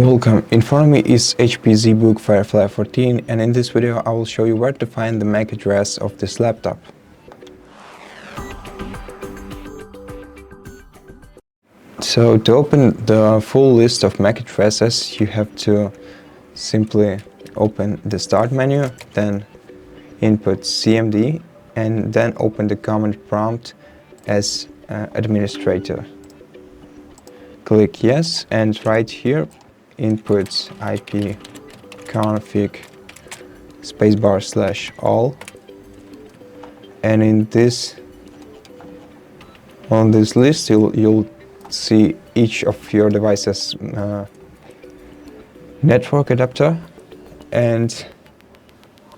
Welcome, in front of me is HP ZBook Firefly 14, and in this video I will show you where to find the MAC address of this laptop. So to open the full list of MAC addresses, you have to simply open the Start menu, then input CMD, and then open the command prompt as administrator. Click yes, and right here input ipconfig /all, and on this list you'll see each of your device's network adapter, and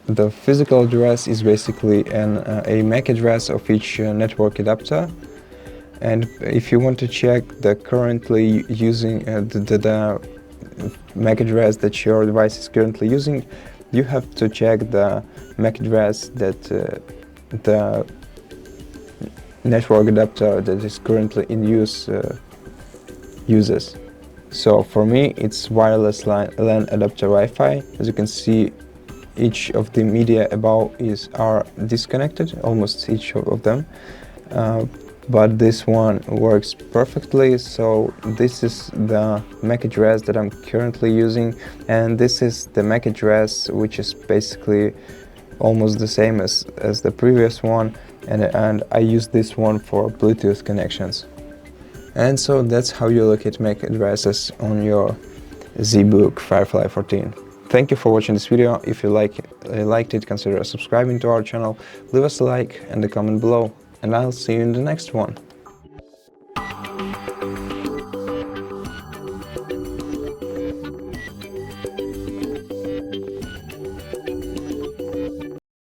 the physical address is basically a MAC address of each network adapter. And if you want to check the currently using the MAC address that your device is currently using, you have to check the MAC address that the network adapter that is currently in use uses. So for me it's wireless LAN adapter Wi-Fi. As you can see, each of the media above are disconnected, almost each of them. But this one works perfectly. So this is the MAC address that I'm currently using, and this is the MAC address which is basically almost the same as the previous one, and I use this one for Bluetooth connections. And so that's how you look at MAC addresses on your ZBook Firefly 14. Thank you for watching this video. If you liked it, consider subscribing to our channel, leave us a like and a comment below, and I'll see you in the next one.